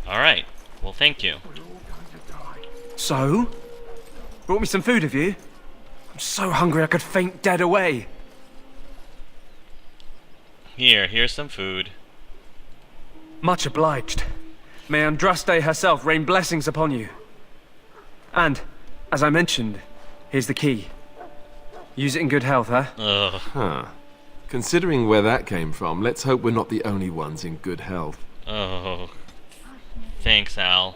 Alright. Well, thank you. So? Brought me some food, have you? I'm so hungry I could faint dead away. Here's some food. Much obliged. May Andraste herself rain blessings upon you. And, as I mentioned, here's the key. Use it in good health, huh? Ugh. Huh. Considering where that came from, let's hope we're not the only ones in good health. Oh. Thanks, Al.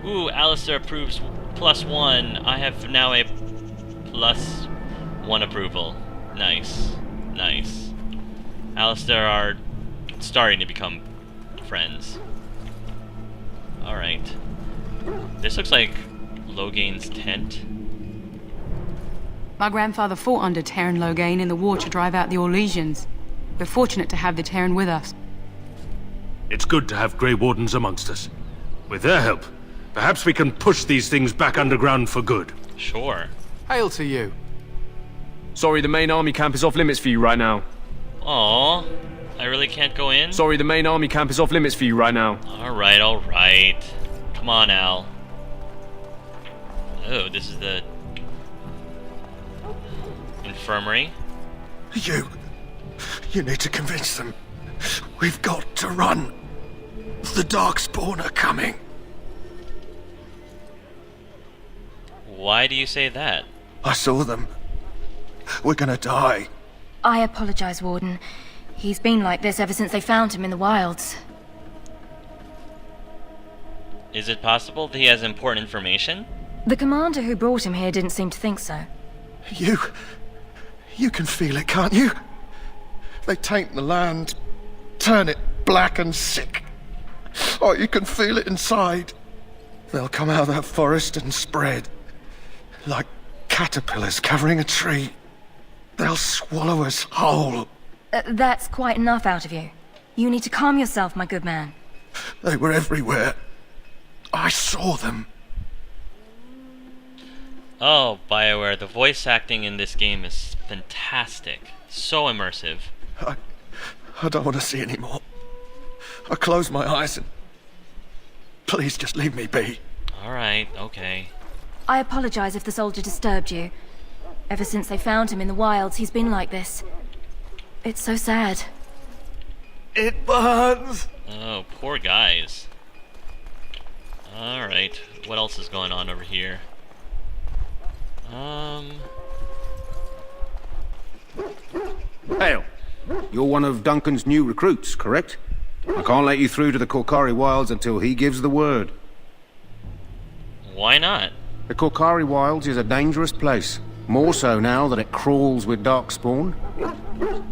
Ooh, Alistair approves +1. I have now a +1 approval. Nice. Nice. Alistair are starting to become friends. Alright. This looks like Loghain's tent. My grandfather fought under Teyrn Loghain in the war to drive out the Orlesians. We're fortunate to have the Teyrn with us. It's good to have Grey Wardens amongst us. With their help, perhaps we can push these things back underground for good. Sure. Hail to you. Sorry, the main army camp is off limits for you right now. Aw, I really can't go in? Sorry, the main army camp is off limits for you right now. Alright, alright. Come on, Al. Oh, this is the infirmary. You need to convince them. We've got to run. The Darkspawn are coming. Why do you say that? I saw them. We're gonna die. I apologize, Warden. He's been like this ever since they found him in the wilds. Is it possible that he has important information? The commander who brought him here didn't seem to think so. You can feel it, can't you? They taint the land, turn it black and sick. Oh, you can feel it inside. They'll come out of that forest and spread. Like caterpillars covering a tree. They'll swallow us whole. That's quite enough out of you. You need to calm yourself, my good man. They were everywhere. I saw them. Oh, BioWare, the voice acting in this game is fantastic. So immersive. I don't want to see any more. I close my eyes and... Please just leave me be. Alright, okay. I apologize if the soldier disturbed you. Ever since they found him in the wilds, he's been like this. It's so sad. It burns! Oh, poor guys. Alright, what else is going on over here? Hail. You're one of Duncan's new recruits, correct? I can't let you through to the Kokari Wilds until he gives the word. Why not? The Kokari Wilds is a dangerous place. More so now that it crawls with darkspawn.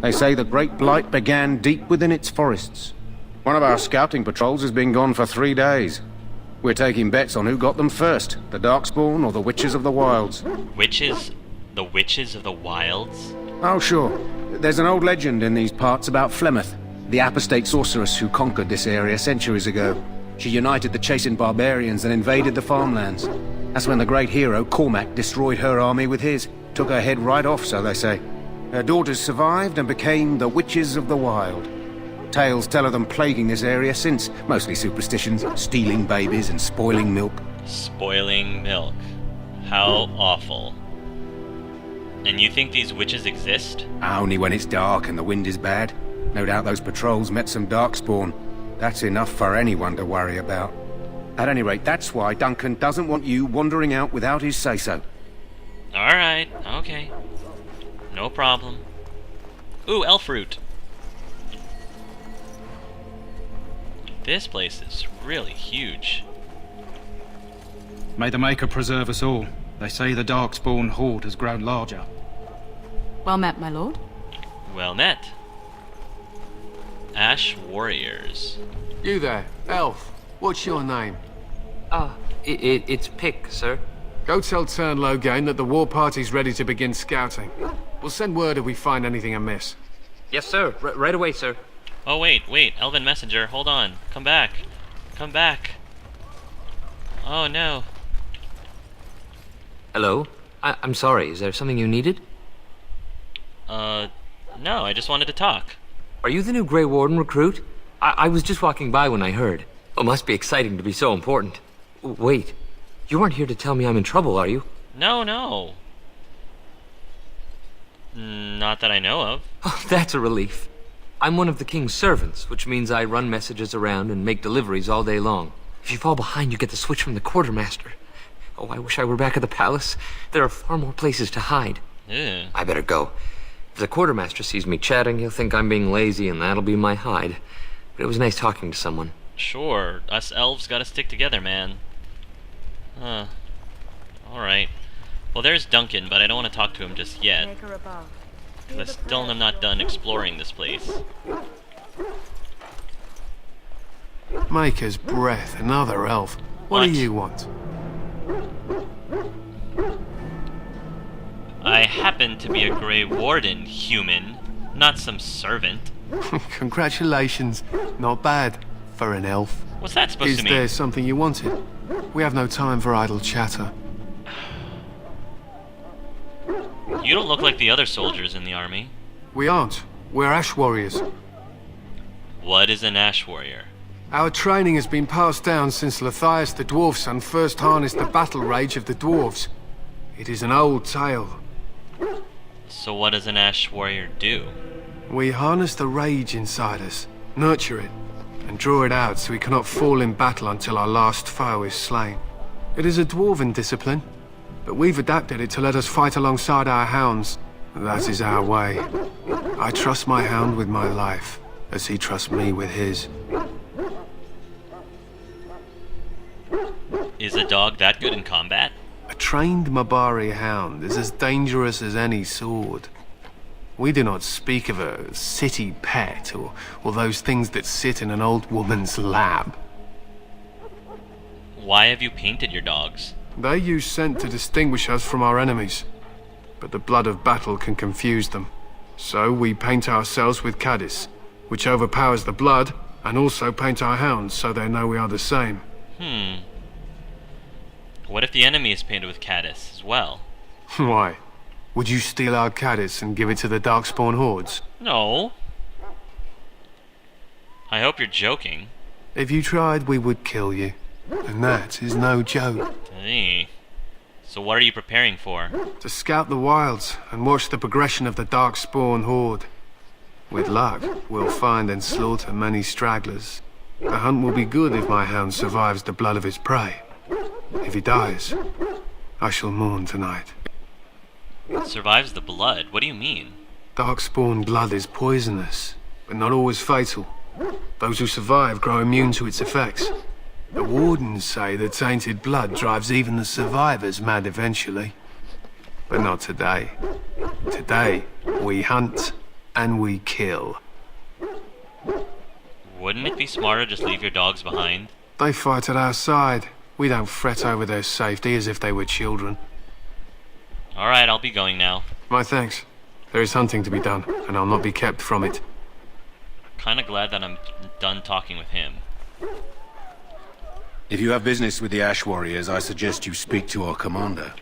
They say the Great Blight began deep within its forests. One of our scouting patrols has been gone for 3 days. We're taking bets on who got them first, the Darkspawn or the Witches of the Wilds. Witches? The Witches of the Wilds? Oh, sure. There's an old legend in these parts about Flemeth, the apostate sorceress who conquered this area centuries ago. She united the chasing barbarians and invaded the farmlands. That's when the great hero, Cormac, destroyed her army with his. Took her head right off, so they say. Her daughters survived and became the Witches of the Wild. Tales tell of them plaguing this area since, mostly superstitions, stealing babies and spoiling milk. Spoiling milk. How awful. And you think these witches exist? Only when it's dark and the wind is bad. No doubt those patrols met some darkspawn. That's enough for anyone to worry about. At any rate, that's why Duncan doesn't want you wandering out without his say-so. Alright, okay. No problem. Ooh, elf fruit. This place is really huge. May the Maker preserve us all. They say the Darkspawn horde has grown larger. Well met, my lord. Well met. Ash Warriors. You there, elf. What's your name? It's Pick, sir. Go tell Teyrn Loghain that the war party's ready to begin scouting. We'll send word if we find anything amiss. Yes, sir. Right away, sir. Oh, wait, Elven Messenger, hold on. Come back. Come back. Oh, no. Hello? I'm sorry, is there something you needed? No, I just wanted to talk. Are you the new Grey Warden recruit? I was just walking by when I heard. Oh, must be exciting to be so important. Wait, you aren't here to tell me I'm in trouble, are you? No, no. Not that I know of. Oh, that's a relief. I'm one of the king's servants, which means I run messages around and make deliveries all day long. If you fall behind, you get the switch from the quartermaster. Oh, I wish I were back at the palace. There are far more places to hide. Ew. I better go. If the quartermaster sees me chatting, he'll think I'm being lazy, and that'll be my hide. But it was nice talking to someone. Sure, us elves gotta stick together, man. Huh. Alright. Well, there's Duncan, but I don't want to talk to him just yet. Because I still am not done exploring this place. Maker's breath, another elf. What do you want? I happen to be a Grey Warden, human, not some servant. Congratulations. Not bad for an elf. What's that supposed to mean? Is there something you wanted? We have no time for idle chatter. You don't look like the other soldiers in the army. We aren't. We're ash warriors. What is an ash warrior? Our training has been passed down since Matthias the dwarf son first harnessed the battle rage of the dwarves. It is an old tale. So what does an ash warrior do? We harness the rage inside us, nurture it, and draw it out so we cannot fall in battle until our last foe is slain. It is a dwarven discipline, but we've adapted it to let us fight alongside our hounds. That is our way. I trust my hound with my life, as he trusts me with his. Is a dog that good in combat? A trained Mabari hound is as dangerous as any sword. We do not speak of a city pet or those things that sit in an old woman's lap. Why have you painted your dogs? They use scent to distinguish us from our enemies, but the blood of battle can confuse them. So we paint ourselves with caddis, which overpowers the blood, and also paint our hounds so they know we are the same. What if the enemy is painted with caddis as well? Why? Would you steal our caddis and give it to the Darkspawn hordes? No. I hope you're joking. If you tried, we would kill you. And that is no joke. Hey. So what are you preparing for? To scout the wilds and watch the progression of the Darkspawn horde. With luck, we'll find and slaughter many stragglers. The hunt will be good if my hound survives the blood of his prey. If he dies, I shall mourn tonight. Survives the blood? What do you mean? Darkspawn blood is poisonous, but not always fatal. Those who survive grow immune to its effects. The wardens say that tainted blood drives even the survivors mad eventually. But not today. Today, we hunt and we kill. Wouldn't it be smarter to just leave your dogs behind? They fight at our side. We don't fret over their safety as if they were children. Alright, I'll be going now. My thanks. There is hunting to be done, and I'll not be kept from it. Kinda glad that I'm done talking with him. If you have business with the Ash Warriors, I suggest you speak to our commander.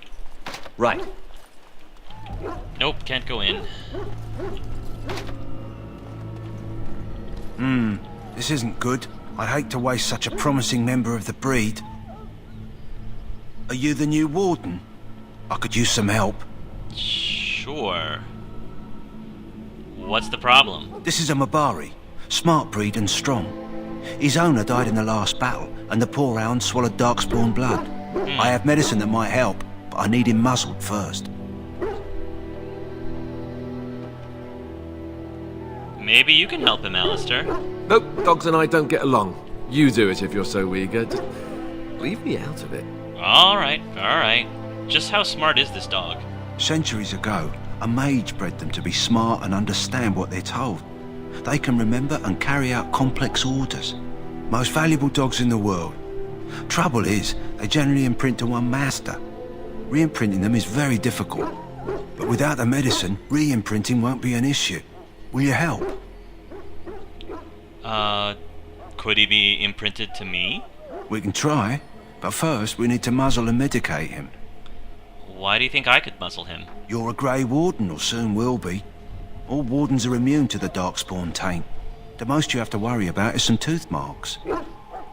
Right. Nope, can't go in. This isn't good. I'd hate to waste such a promising member of the breed. Are you the new warden? I could use some help. Sure. What's the problem? This is a Mabari. Smart breed and strong. His owner died in the last battle, and the poor hound swallowed Darkspawn blood. I have medicine that might help, but I need him muzzled first. Maybe you can help him, Alistair. Nope, dogs and I don't get along. You do it if you're so eager. Just leave me out of it. Alright, alright. Just how smart is this dog? Centuries ago, a mage bred them to be smart and understand what they're told. They can remember and carry out complex orders. Most valuable dogs in the world. Trouble is, they generally imprint to one master. Re-imprinting them is very difficult. But without the medicine, re-imprinting won't be an issue. Will you help? Could he be imprinted to me? We can try, but first we need to muzzle and medicate him. Why do you think I could muzzle him? You're a Grey Warden, or soon will be. All Wardens are immune to the Darkspawn taint. The most you have to worry about is some tooth marks.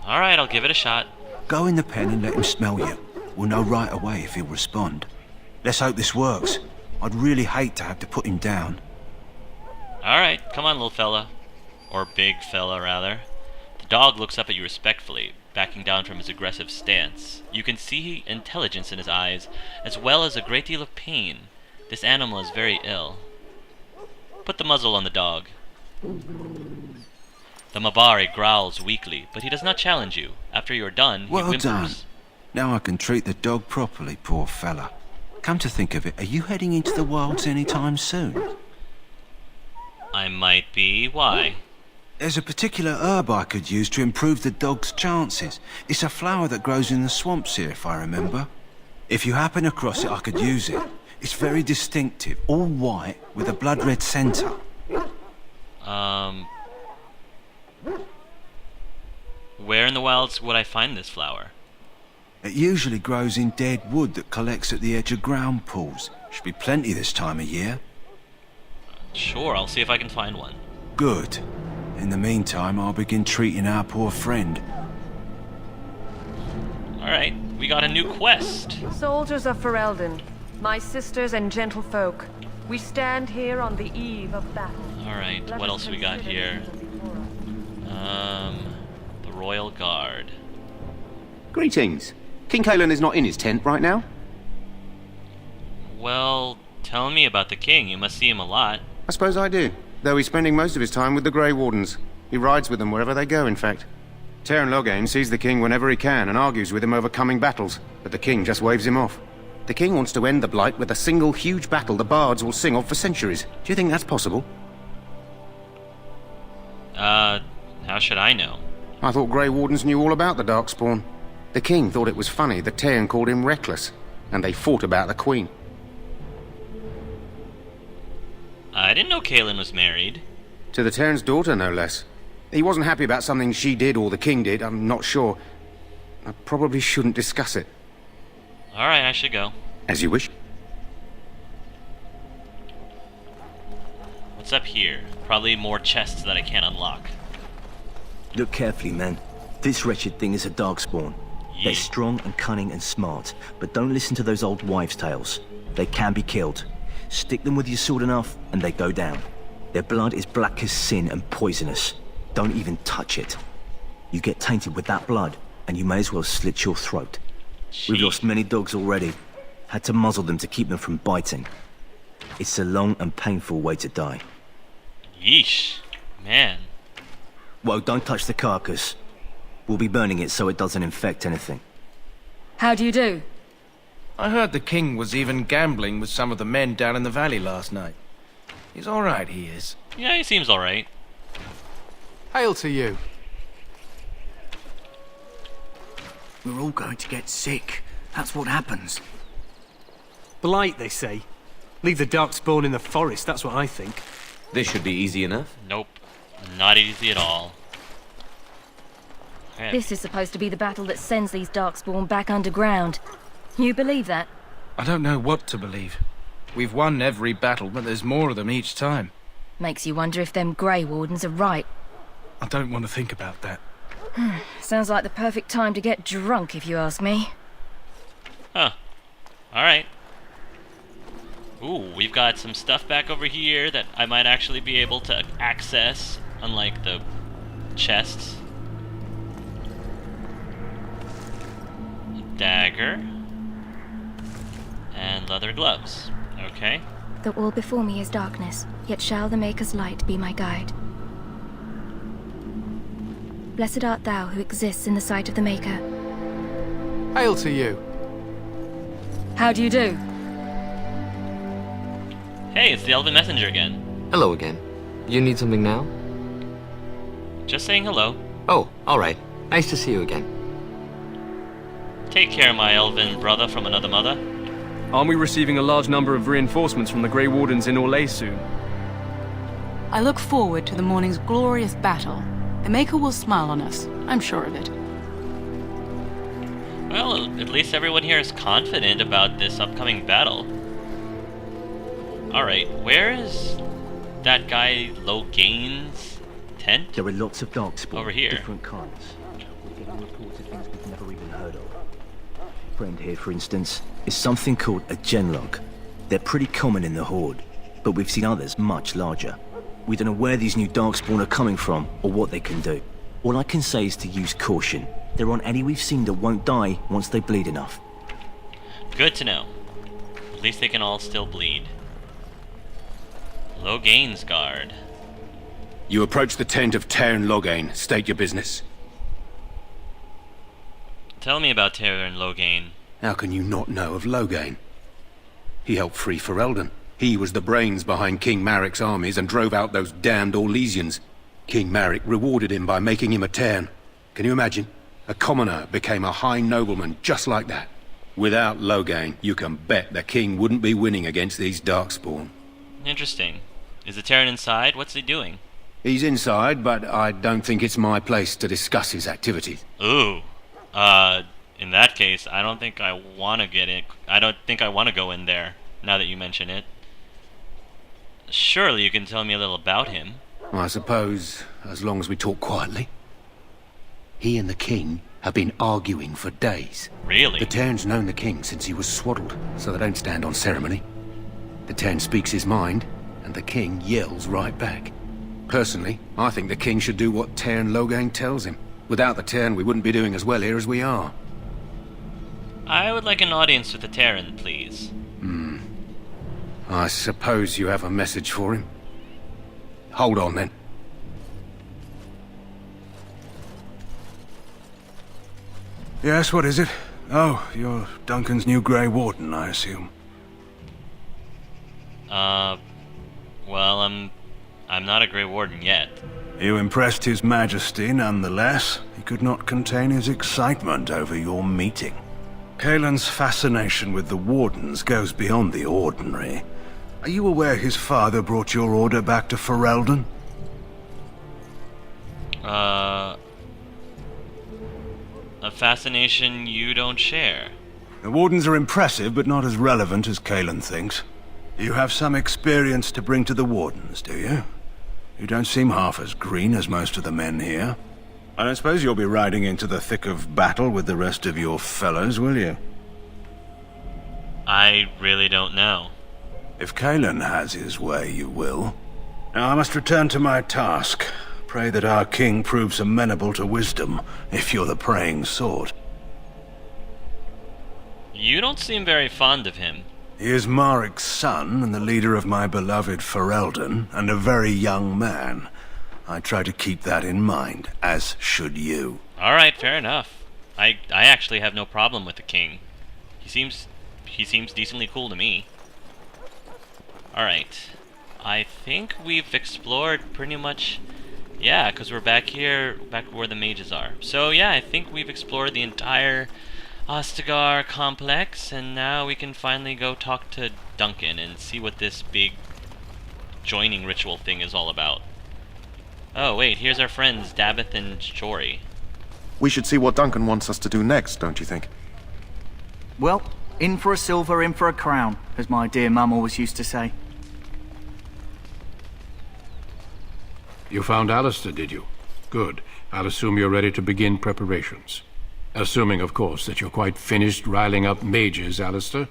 Alright, I'll give it a shot. Go in the pen and let him smell you. We'll know right away if he'll respond. Let's hope this works. I'd really hate to have to put him down. Alright, come on, little fella. Or big fella, rather. The dog looks up at you respectfully, backing down from his aggressive stance. You can see intelligence in his eyes, as well as a great deal of pain. This animal is very ill. Put the muzzle on the dog. The Mabari growls weakly, but he does not challenge you. After you are done, he Well whimpers. done. Now I can treat the dog properly, poor fella. Come to think of it, are you heading into the wilds anytime soon? I might be. Why? There's a particular herb I could use to improve the dog's chances. It's a flower that grows in the swamps here, if I remember. If you happen across it, I could use it. It's very distinctive, all white, with a blood-red centre. Where in the wilds would I find this flower? It usually grows in dead wood that collects at the edge of ground pools. Should be plenty this time of year. Sure, I'll see if I can find one. Good. In the meantime, I'll begin treating our poor friend. Alright, we got a new quest. Soldiers of Ferelden, my sisters and gentlefolk, we stand here on the eve of battle. Alright, what else we got here? The Royal Guard. Greetings. King Kalen is not in his tent right now? Well, tell me about the king. You must see him a lot. I suppose I do, though he's spending most of his time with the Grey Wardens. He rides with them wherever they go, in fact. Teyrn Loghain sees the king whenever he can and argues with him over coming battles, but the king just waves him off. The king wants to end the Blight with a single huge battle the bards will sing of for centuries. Do you think that's possible? How should I know? I thought Grey Wardens knew all about the Darkspawn. The king thought it was funny that Teyrn called him reckless, and they fought about the queen. I didn't know Kalen was married. To the Teyrn's daughter, no less. He wasn't happy about something she did or the king did, I'm not sure. I probably shouldn't discuss it. Alright, I should go. As you wish. What's up here? Probably more chests that I can't unlock. Look carefully, man. This wretched thing is a darkspawn. They're strong and cunning and smart, but don't listen to those old wives' tales. They can be killed. Stick them with your sword enough, and they go down. Their blood is black as sin and poisonous. Don't even touch it. You get tainted with that blood, and you may as well slit your throat. We've lost many dogs already. Had to muzzle them to keep them from biting. It's a long and painful way to die. Yeesh. Man. Well, don't touch the carcass. We'll be burning it so it doesn't infect anything. How do you do? I heard the king was even gambling with some of the men down in the valley last night. He's all right, he is. Yeah, he seems all right. Hail to you. We're all going to get sick. That's what happens. Blight, they say. Leave the Darkspawn in the forest, that's what I think. This should be easy enough. Nope. Not easy at all. Okay. This is supposed to be the battle that sends these Darkspawn back underground. You believe that? I don't know what to believe. We've won every battle, but there's more of them each time. Makes you wonder if them Grey Wardens are right. I don't want to think about that. Sounds like the perfect time to get drunk, if you ask me. Huh. Alright. Ooh, we've got some stuff back over here that I might actually be able to access, unlike the chests. A dagger. And leather gloves. Okay. The all before me is darkness, yet shall the Maker's light be my guide. Blessed art thou who exists in the sight of the Maker. Hail to you. How do you do? Hey, it's the Elven Messenger again. Hello again. You need something now? Just saying hello. Oh, alright. Nice to see you again. Take care, my elven brother from another mother. Aren't we receiving a large number of reinforcements from the Grey Wardens in Orlais soon? I look forward to the morning's glorious battle. The Maker will smile on us, I'm sure of it. Well, at least everyone here is confident about this upcoming battle. Alright, where is that guy Loghain's tent? There are lots of darkspawn. Over here. Different kinds. We're getting reports of things we've never even heard of. Friend here, for instance, is something called a genlog. They're pretty common in the Horde, but we've seen others much larger. We don't know where these new Darkspawn are coming from, or what they can do. All I can say is to use caution. There aren't any we've seen that won't die once they bleed enough. Good to know. At least they can all still bleed. Loghain's guard. You approach the tent of Teyrn Loghain. State your business. Tell me about Teyrn Loghain. How can you not know of Loghain? He helped free Ferelden. He was the brains behind King Maric's armies and drove out those damned Orlesians. King Maric rewarded him by making him a Teyrn. Can you imagine? A commoner became a high nobleman just like that. Without Loghain, you can bet the king wouldn't be winning against these Darkspawn. Interesting. Is the Teyrn inside? What's he doing? He's inside, but I don't think it's my place to discuss his activities. Ooh. In that case, I don't think I want to get in. I don't think I want to go in there, now that you mention it. Surely you can tell me a little about him. I suppose, as long as we talk quietly. He and the king have been arguing for days. Really? The Teyrn's known the king since he was swaddled, so they don't stand on ceremony. The Teyrn speaks his mind, and the king yells right back. Personally, I think the king should do what Teyrn Loghain tells him. Without the Teyrn, we wouldn't be doing as well here as we are. I would like an audience with the Teyrn, please. I suppose you have a message for him. Hold on, then. Yes, what is it? Oh, you're Duncan's new Grey Warden, I assume. Well, I'm not a Grey Warden yet. You impressed His Majesty, nonetheless. He could not contain his excitement over your meeting. Kaelin's fascination with the Wardens goes beyond the ordinary. Are you aware his father brought your order back to Ferelden? A fascination you don't share. The Wardens are impressive, but not as relevant as Kaelin thinks. You have some experience to bring to the Wardens, do you? You don't seem half as green as most of the men here. I don't suppose you'll be riding into the thick of battle with the rest of your fellows, will you? I really don't know. If Kaelin has his way, you will. Now I must return to my task. Pray that our king proves amenable to wisdom, if you're the praying sort. You don't seem very fond of him. He is Maric's son, and the leader of my beloved Ferelden, and a very young man. I try to keep that in mind, as should you. Alright, fair enough. I actually have no problem with the king. He seems decently cool to me. Alright. I think we've explored pretty much... Yeah, because we're back here, back where the mages are. So yeah, I think we've explored the entire Ostagar complex, and now we can finally go talk to Duncan and see what this big joining ritual thing is all about. Oh wait, here's our friends Dabbeth and Jory. We should see what Duncan wants us to do next, don't you think? Well, in for a silver, in for a crown, as my dear mum always used to say. You found Alistair, did you? Good. I'll assume you're ready to begin preparations. Assuming, of course, that you're quite finished riling up mages, Alistair.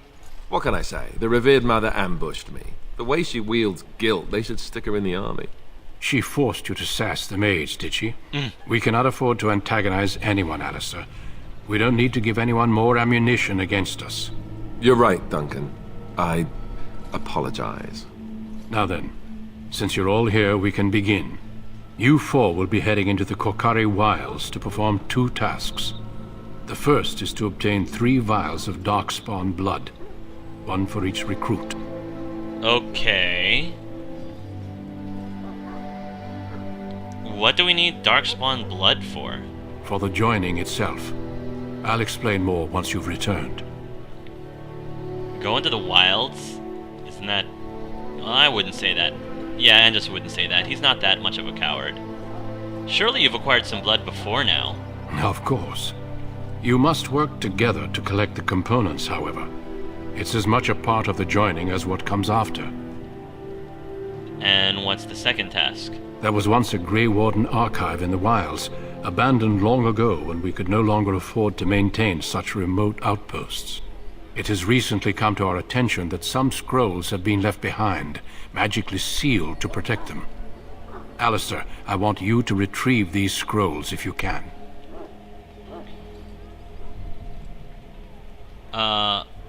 What can I say? The revered mother ambushed me. The way she wields guilt, they should stick her in the army. She forced you to Sass the mage, did she? We cannot afford to antagonize anyone, Alistair. We don't need to give anyone more ammunition against us. You're right, Duncan. I apologize. Now then, since you're all here, we can begin. You four will be heading into the Kokari wilds to perform 2 tasks. The first is to obtain 3 vials of Darkspawn blood. 1 for each recruit. Okay. What do we need Darkspawn blood for? For the joining itself. I'll explain more once you've returned. Go into the wilds? Isn't that... Well, I wouldn't say that. Yeah, Andres wouldn't say that. He's not that much of a coward. Surely you've acquired some blood before now. Of course. You must work together to collect the components, however. It's as much a part of the joining as what comes after. And what's the second task? There was once a Grey Warden archive in the wilds, abandoned long ago when we could no longer afford to maintain such remote outposts. It has recently come to our attention that some scrolls have been left behind, magically sealed to protect them. Alistair, I want you to retrieve these scrolls if you can.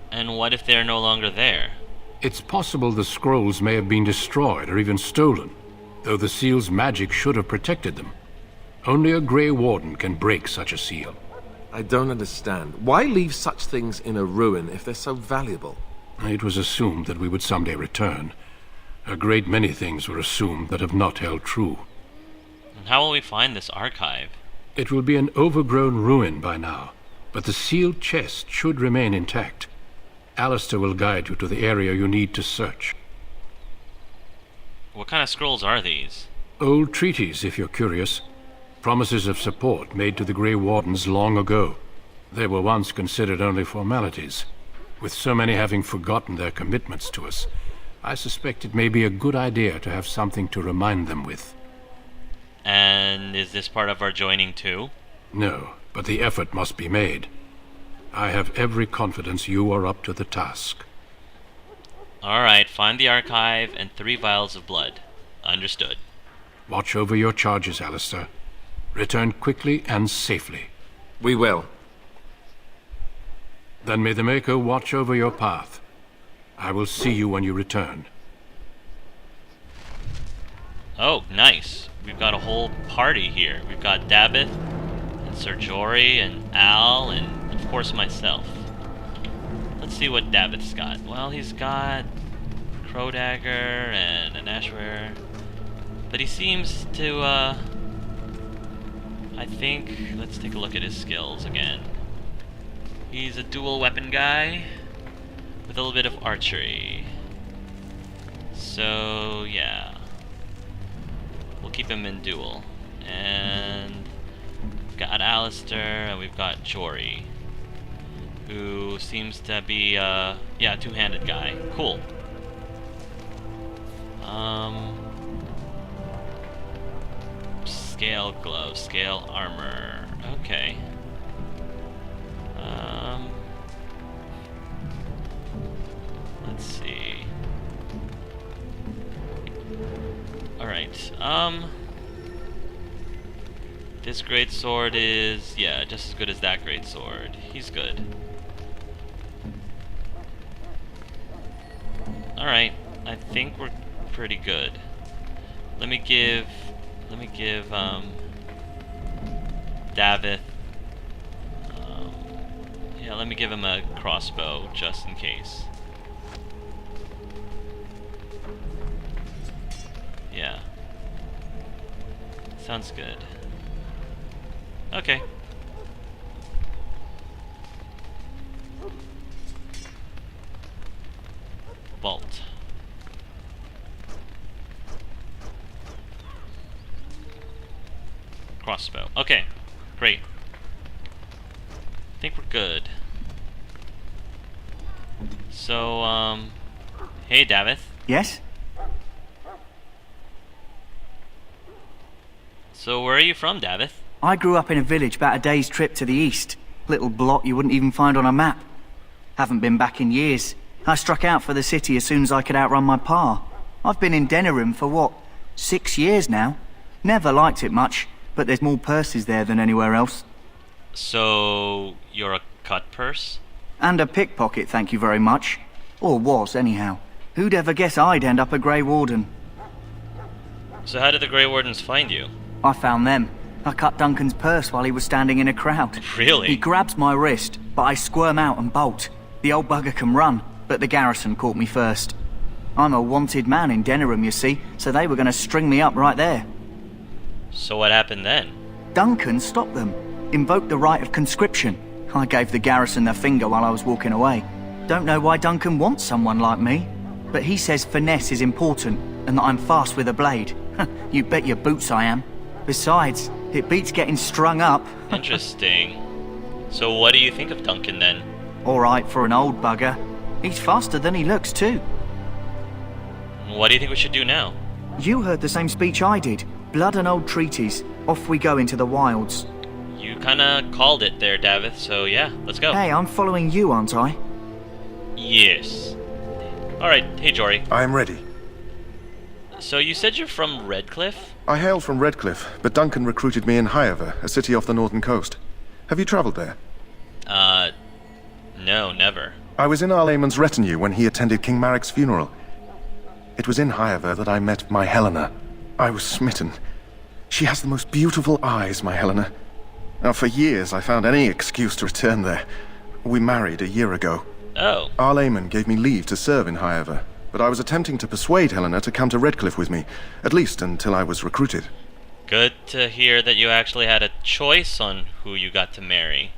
And what if they're no longer there? It's possible the scrolls may have been destroyed or even stolen, though the seal's magic should have protected them. Only a Grey Warden can break such a seal. I don't understand. Why leave such things in a ruin if they're so valuable? It was assumed that we would someday return. A great many things were assumed that have not held true. And how will we find this archive? It will be an overgrown ruin by now, but the sealed chest should remain intact. Alistair will guide you to the area you need to search. What kind of scrolls are these? Old treaties, if you're curious. Promises of support made to the Grey Wardens long ago. They were once considered only formalities. With so many having forgotten their commitments to us, I suspect it may be a good idea to have something to remind them with. And is this part of our joining too? No, but the effort must be made. I have every confidence you are up to the task. Alright, find the archive and 3 vials of blood. Understood. Watch over your charges, Alistair. Return quickly and safely. We will. Then may the Maker watch over your path. I will see you when you return. Oh, nice. We've got a whole party here. We've got Davith, and Sir Jory, and Al, and of course myself. Let's see what Davith's got. Well, he's got Crow Dagger and an Ashware. But he seems to, I think, let's take a look at his skills again. He's a dual weapon guy with a little bit of archery. So, yeah. We'll keep him in dual. And we've got Alistair and we've got Jory, who seems to be, yeah, two-handed guy. Cool. Scale gloves, scale armor. Okay. Let's see. Alright, this greatsword is, yeah, just as good as that greatsword. He's good. Alright, I think we're pretty good. Let me give Davith, yeah, let me give him a crossbow just in case. Yeah. Sounds good. Okay. Vault. Crossbow. Okay, great. I think we're good. So, hey, Davith. Yes? So, where are you from, Davith? I grew up in a village about a day's trip to the east. Little blot you wouldn't even find on a map. Haven't been back in years. I struck out for the city as soon as I could outrun my pa. I've been in Denerim for what, 6 years now? Never liked it much, but there's more purses there than anywhere else. So, you're a cut purse? And a pickpocket, thank you very much. Or was, anyhow. Who'd ever guess I'd end up a Grey Warden? So how did the Grey Wardens find you? I found them. I cut Duncan's purse while he was standing in a crowd. Really? He grabs my wrist, but I squirm out and bolt. The old bugger can run, but the garrison caught me first. I'm a wanted man in Denerim, you see, so they were going to string me up right there. So what happened then? Duncan stopped them, invoked the right of conscription. I gave the garrison the finger while I was walking away. Don't know why Duncan wants someone like me, but he says finesse is important and that I'm fast with a blade. You bet your boots I am. Besides, it beats getting strung up. Interesting. So what do you think of Duncan then? All right for an old bugger. He's faster than he looks too. What do you think we should do now? You heard the same speech I did. Blood and old treaties. Off we go into the wilds. You kinda called it there, Davith, so yeah, let's go. Hey, I'm following you, aren't I? Yes. Alright, hey Jory. I am ready. So you said you're from Redcliffe? I hail from Redcliffe, but Duncan recruited me in Highover, a city off the northern coast. Have you travelled there? No, never. I was in Arlayman's retinue when he attended King Maric's funeral. It was in Highover that I met my Helena. I was smitten. She has the most beautiful eyes, my Helena. Now, for years I found any excuse to return there. We married a year ago. Oh. Arlayman gave me leave to serve in Highover, but I was attempting to persuade Helena to come to Redcliffe with me, at least until I was recruited. Good to hear that you actually had a choice on who you got to marry.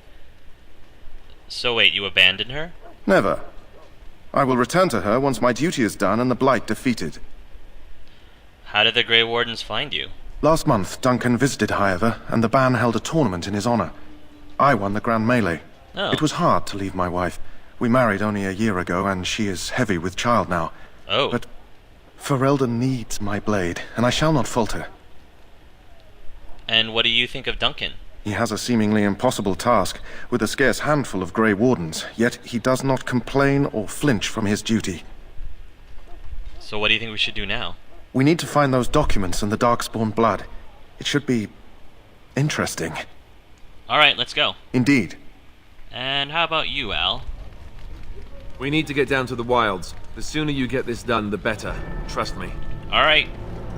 So wait, you abandoned her? Never. I will return to her once my duty is done and the Blight defeated. How did the Grey Wardens find you? Last month, Duncan visited Highover, and the band held a tournament in his honor. I won the Grand Melee. Oh. It was hard to leave my wife. We married only a year ago, and she is heavy with child now. Oh. But Ferelden needs my blade, and I shall not falter. And what do you think of Duncan? He has a seemingly impossible task, with a scarce handful of Grey Wardens, yet he does not complain or flinch from his duty. So what do you think we should do now? We need to find those documents and the Darkspawn blood. It should be interesting. Alright, let's go. Indeed. And how about you, Al? We need to get down to the wilds. The sooner you get this done, the better. Trust me. Alright,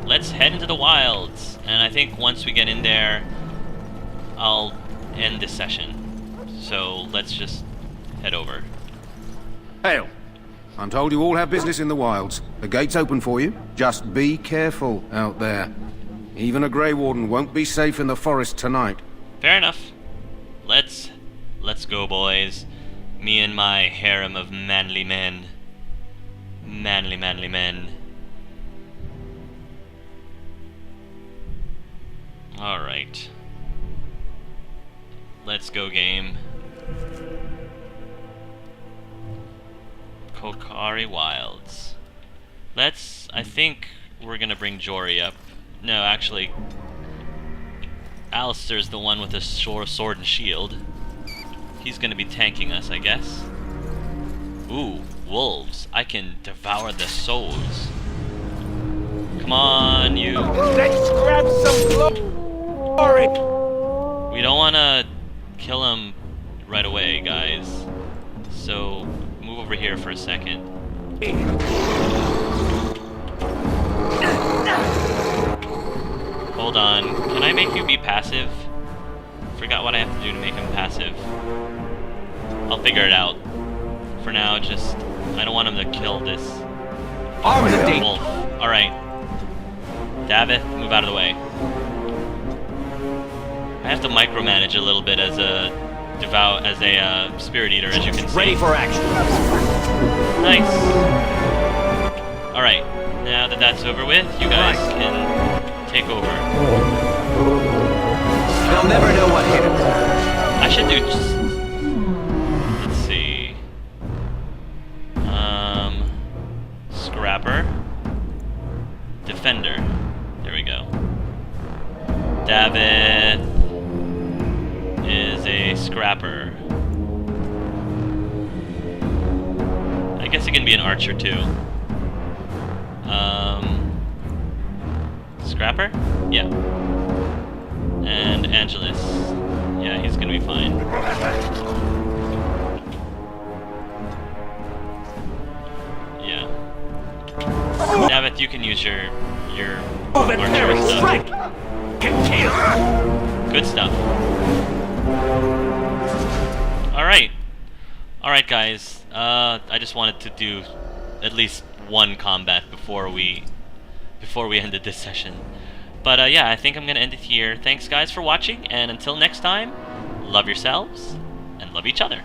let's head into the wilds. And I think once we get in there, I'll end this session. So let's just head over. Hail. I'm told you all have business in the wilds. The gate's open for you. Just be careful out there. Even a Grey Warden won't be safe in the forest tonight. Fair enough. Let's go, boys. Me and my harem of manly men. Manly men. Alright. Let's go, game. Kokari Wilds. I think we're gonna bring Jory up. No, actually, Alistair's the one with the sword and shield. He's gonna be tanking us, I guess. Ooh, wolves. I can devour the souls. Come on, you. Let's grab some glory! We don't wanna kill him right away, guys. So, move over here for a second. Hold on. Can I make you be passive? Forgot what I have to do to make him passive. I'll figure it out. For now, just... I don't want him to kill this wolf. Alright. Davith, move out of the way. I have to micromanage a little bit as a spirit eater, as you can see. Ready for action. Nice. Alright, now that that's over with, you guys can take over. They'll never know what hit him. I should do just... Let's see... Scrapper. Defender. There we go. Davith is a scrapper. I guess it can be an archer too. Scrapper? Yeah. And Angelus. Yeah, he's gonna be fine. Yeah. Davith, you can use your archer stuff. Good stuff. Alright guys, I just wanted to do at least one combat before we ended this session. But yeah, I think I'm gonna end it here. Thanks guys for watching, and until next time, love yourselves, and love each other.